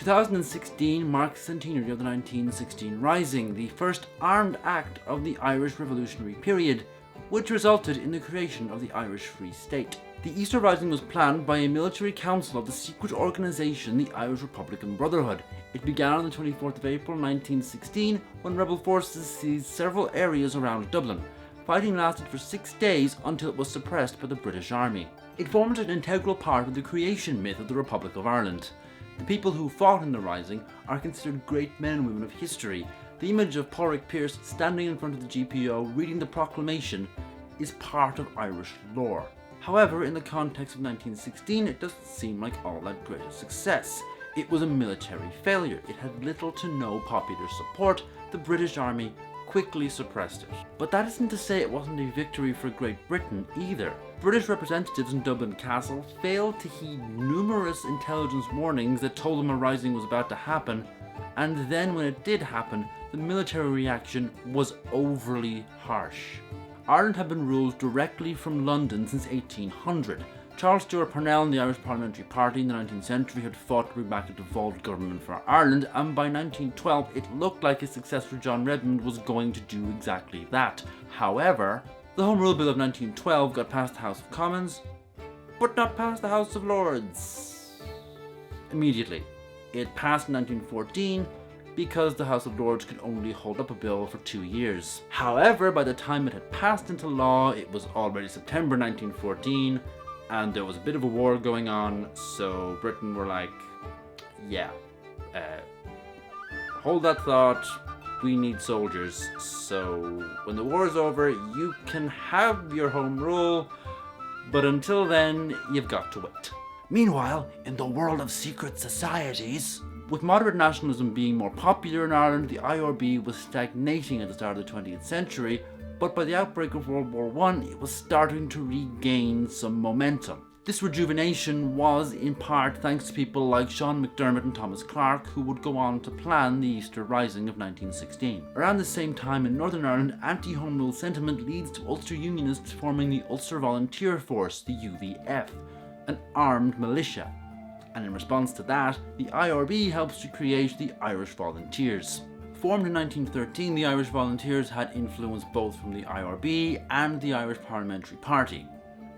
2016 marks the centenary of the 1916 Rising, the first armed act of the Irish Revolutionary period, which resulted in the creation of the Irish Free State. The Easter Rising was planned by a military council of the secret organisation the Irish Republican Brotherhood. It began on the 24th of April 1916 when rebel forces seized several areas around Dublin. Fighting lasted for 6 days until it was suppressed by the British Army. It formed an integral part of the creation myth of the Republic of Ireland. The people who fought in the Rising are considered great men and women of history. The image of Pádraig Pearse standing in front of the GPO reading the proclamation is part of Irish lore. However, in the context of 1916, it doesn't seem like all that great a success. It was a military failure. It had little to no popular support. The British Army quickly suppressed it. But that isn't to say it wasn't a victory for Great Britain either. British representatives in Dublin Castle failed to heed numerous intelligence warnings that told them a rising was about to happen, and then when it did happen, the military reaction was overly harsh. Ireland had been ruled directly from London since 1800. Charles Stewart Parnell and the Irish Parliamentary Party in the 19th century had fought to bring back a devolved government for Ireland, and by 1912 it looked like his successor John Redmond was going to do exactly that. However, the Home Rule Bill of 1912 got past the House of Commons, but not past the House of Lords. Immediately. It passed in 1914 because the House of Lords could only hold up a bill for 2 years. However, by the time it had passed into law, it was already September 1914, and there was a bit of a war going on, so Britain were like, yeah, hold that thought, we need soldiers, so when the war's over, you can have your home rule, but until then, you've got to wait. Meanwhile, in the world of secret societies, with moderate nationalism being more popular in Ireland, the IRB was stagnating at the start of the 20th century, but by the outbreak of World War I, it was starting to regain some momentum. This rejuvenation was, in part, thanks to people like Sean McDermott and Thomas Clarke, who would go on to plan the Easter Rising of 1916. Around the same time in Northern Ireland, anti-Home Rule sentiment leads to Ulster Unionists forming the Ulster Volunteer Force, the UVF, an armed militia. And in response to that, the IRB helps to create the Irish Volunteers. Formed in 1913, the Irish Volunteers had influence both from the IRB and the Irish Parliamentary Party.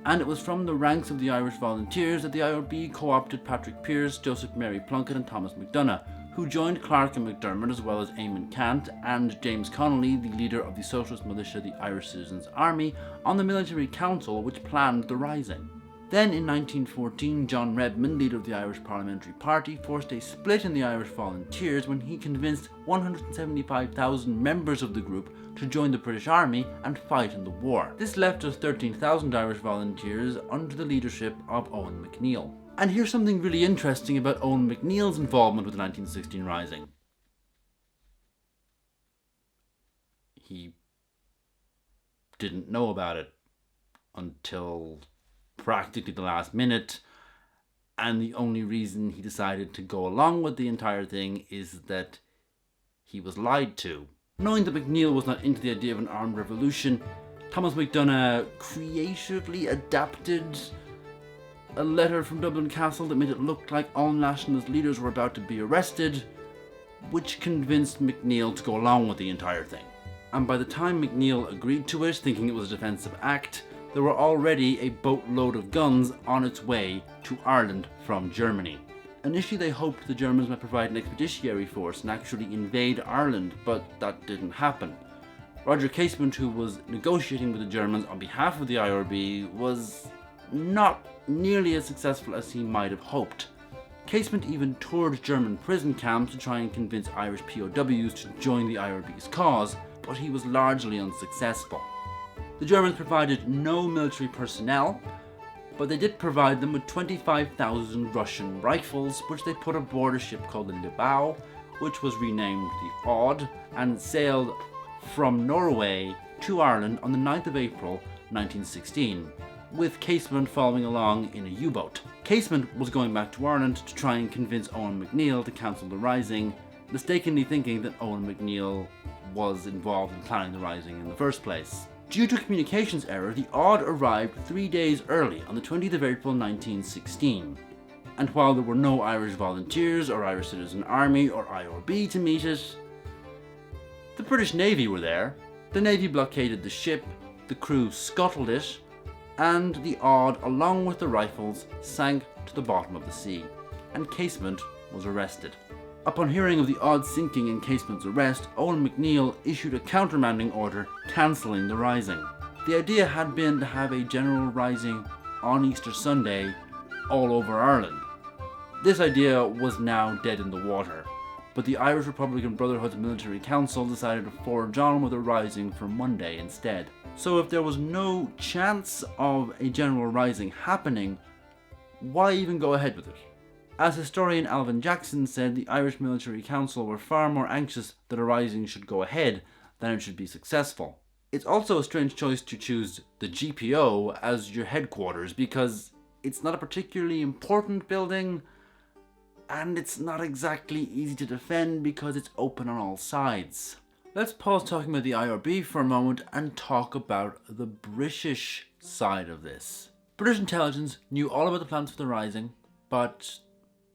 And it was from the ranks of the Irish Volunteers that the IRB co-opted Patrick Pearse, Joseph Mary Plunkett and Thomas MacDonagh, who joined Clarke and McDermott as well as Eamon Cant and James Connolly, the leader of the socialist militia the Irish Citizens Army, on the military council which planned the Rising. Then in 1914, John Redmond, leader of the Irish Parliamentary Party, forced a split in the Irish Volunteers when he convinced 175,000 members of the group to join the British Army and fight in the war. This left us 13,000 Irish Volunteers under the leadership of Owen MacNeill. And here's something really interesting about Owen MacNeill's involvement with the 1916 Rising. He didn't know about it until practically the last minute, and the only reason he decided to go along with the entire thing is that he was lied to. Knowing that MacNeill was not into the idea of an armed revolution, Thomas MacDonagh creatively adapted a letter from Dublin Castle that made it look like all nationalist leaders were about to be arrested, which convinced MacNeill to go along with the entire thing. And by the time MacNeill agreed to it, thinking it was a defensive act, there were already a boatload of guns on its way to Ireland from Germany. Initially they hoped the Germans might provide an expeditionary force and actually invade Ireland, but that didn't happen. Roger Casement, who was negotiating with the Germans on behalf of the IRB, was not nearly as successful as he might have hoped. Casement even toured German prison camps to try and convince Irish POWs to join the IRB's cause, but he was largely unsuccessful. The Germans provided no military personnel, but they did provide them with 25,000 Russian rifles, which they put aboard a ship called the Libau, which was renamed the Odd, and sailed from Norway to Ireland on the 9th of April 1916, with Casement following along in a U-boat. Casement was going back to Ireland to try and convince Owen MacNeill to cancel the Rising, mistakenly thinking that Owen MacNeill was involved in planning the Rising in the first place. Due to a communications error, the Odd arrived 3 days early on the 20th of April 1916. And while there were no Irish volunteers or Irish Citizen Army or IRB to meet it, the British Navy were there. The Navy blockaded the ship, the crew scuttled it, and the Odd, along with the rifles, sank to the bottom of the sea, and Casement was arrested. Upon hearing of the Odd sinking and Casement's arrest, Owen McNeill issued a countermanding order cancelling the rising. The idea had been to have a general rising on Easter Sunday all over Ireland. This idea was now dead in the water, but the Irish Republican Brotherhood's Military Council decided to forge on with a rising for Monday instead. So if there was no chance of a general rising happening, why even go ahead with it? As historian Alvin Jackson said, the Irish Military Council were far more anxious that a rising should go ahead than it should be successful. It's also a strange choice to choose the GPO as your headquarters because it's not a particularly important building, and it's not exactly easy to defend because it's open on all sides. Let's pause talking about the IRB for a moment and talk about the British side of this. British intelligence knew all about the plans for the rising, but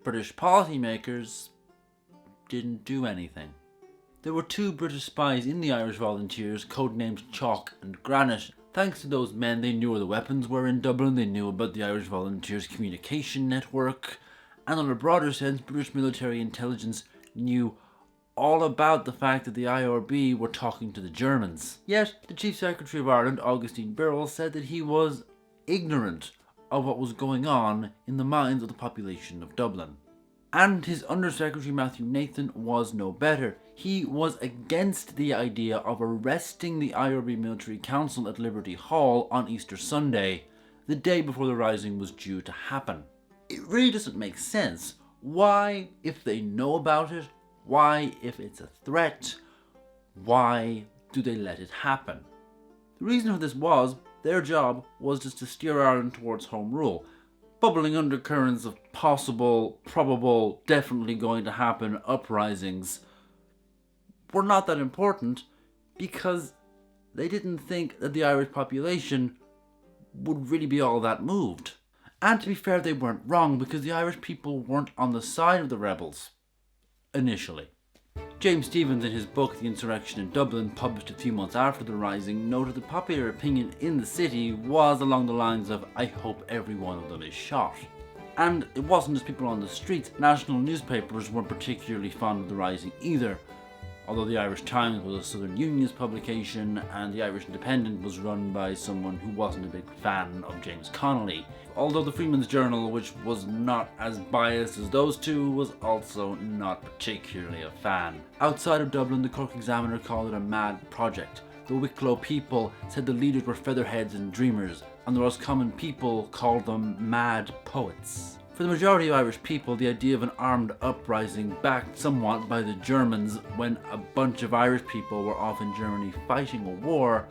British policymakers didn't do anything. There were 2 British spies in the Irish Volunteers, codenamed Chalk and Granite. Thanks to those men, they knew where the weapons were in Dublin, they knew about the Irish Volunteers' communication network, and on a broader sense, British military intelligence knew all about the fact that the IRB were talking to the Germans. Yet, the Chief Secretary of Ireland, Augustine Birrell, said that he was ignorant of what was going on in the minds of the population of Dublin. And his Undersecretary Matthew Nathan was no better. He was against the idea of arresting the IRB Military Council at Liberty Hall on Easter Sunday, the day before the rising was due to happen. It really doesn't make sense. Why, if they know about it, why, if it's a threat, why do they let it happen? The reason for this was, their job was just to steer Ireland towards home rule. Bubbling undercurrents of possible, probable, definitely going to happen uprisings were not that important because they didn't think that the Irish population would really be all that moved. And to be fair, they weren't wrong because the Irish people weren't on the side of the rebels initially. James Stephens, in his book The Insurrection in Dublin, published a few months after the rising, noted that popular opinion in the city was along the lines of, "I hope every one of them is shot." And it wasn't just people on the streets. National newspapers weren't particularly fond of the rising either, although the Irish Times was a Southern Unionist publication and the Irish Independent was run by someone who wasn't a big fan of James Connolly. Although the Freeman's Journal, which was not as biased as those two, was also not particularly a fan. Outside of Dublin, the Cork Examiner called it a mad project. The Wicklow people said the leaders were featherheads and dreamers, and the Roscommon people called them mad poets. For the majority of Irish people, the idea of an armed uprising backed somewhat by the Germans when a bunch of Irish people were off in Germany fighting a war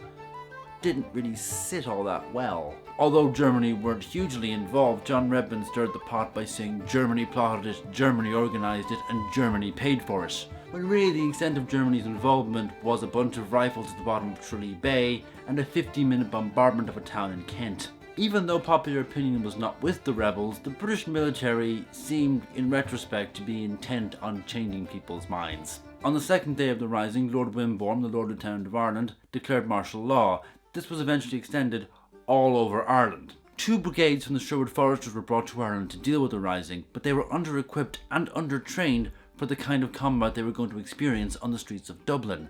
didn't really sit all that well. Although Germany weren't hugely involved, John Redmond stirred the pot by saying Germany plotted it, Germany organised it, and Germany paid for it. When really the extent of Germany's involvement was a bunch of rifles at the bottom of Tralee Bay and a 15-minute bombardment of a town in Kent. Even though popular opinion was not with the rebels, the British military seemed, in retrospect, to be intent on changing people's minds. On the second day of the rising, Lord Wimborne, the Lord Lieutenant of Ireland, declared martial law. This was eventually extended all over Ireland. 2 brigades from the Sherwood Foresters were brought to Ireland to deal with the rising, but they were under-equipped and under-trained for the kind of combat they were going to experience on the streets of Dublin.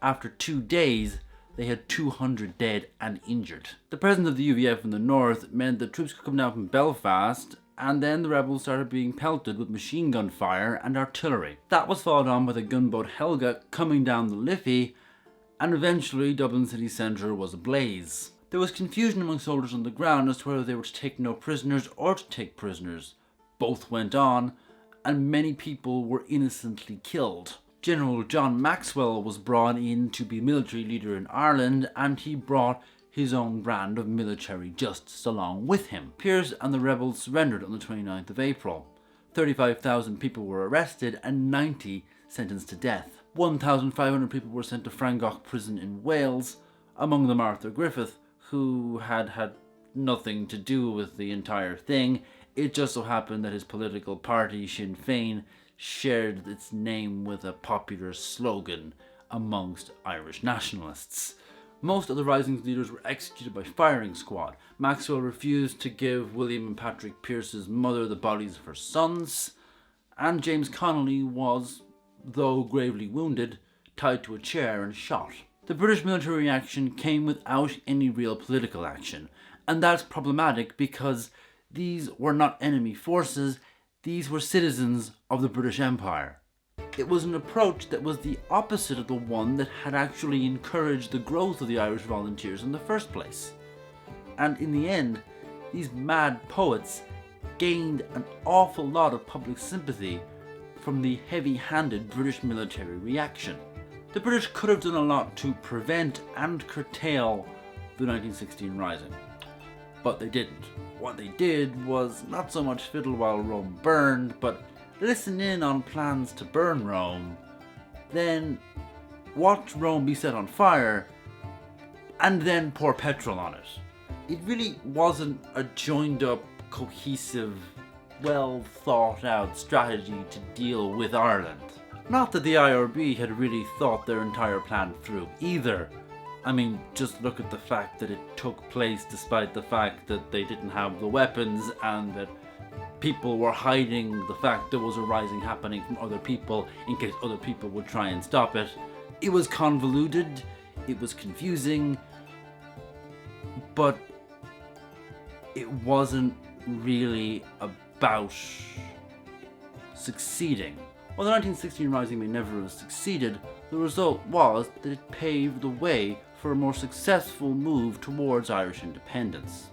After 2 days, they had 200 dead and injured. The presence of the UVF in the north meant that troops could come down from Belfast, and then the rebels started being pelted with machine gun fire and artillery. That was followed on by the gunboat Helga coming down the Liffey, and eventually Dublin city centre was ablaze. There was confusion among soldiers on the ground as to whether they were to take no prisoners or to take prisoners. Both went on, and many people were innocently killed. General John Maxwell was brought in to be military leader in Ireland, and he brought his own brand of military justice along with him. Pearse and the rebels surrendered on the 29th of April. 35,000 people were arrested and 90 sentenced to death. 1,500 people were sent to Frangach prison in Wales, among them Arthur Griffith, who had had nothing to do with the entire thing, It just so happened that his political party, Sinn Féin, shared its name with a popular slogan amongst Irish nationalists. Most of the rising's leaders were executed by firing squad. Maxwell refused to give William and Patrick Pearse's mother the bodies of her sons, and James Connolly was, though gravely wounded, tied to a chair and shot. The British military reaction came without any real political action, and that's problematic because these were not enemy forces, these were citizens of the British Empire. It was an approach that was the opposite of the one that had actually encouraged the growth of the Irish volunteers in the first place. And in the end, these mad poets gained an awful lot of public sympathy from the heavy-handed British military reaction. The British could have done a lot to prevent and curtail the 1916 Rising, but they didn't. What they did was not so much fiddle while Rome burned, but listen in on plans to burn Rome, then watch Rome be set on fire, and then pour petrol on it. It really wasn't a joined up, cohesive, well thought out strategy to deal with Ireland. Not that the IRB had really thought their entire plan through either. I mean, just look at the fact that it took place despite the fact that they didn't have the weapons and that people were hiding the fact there was a rising happening from other people in case other people would try and stop it. It was convoluted, it was confusing, but it wasn't really about succeeding. While the 1916 Rising may never have succeeded, the result was that it paved the way for a more successful move towards Irish independence.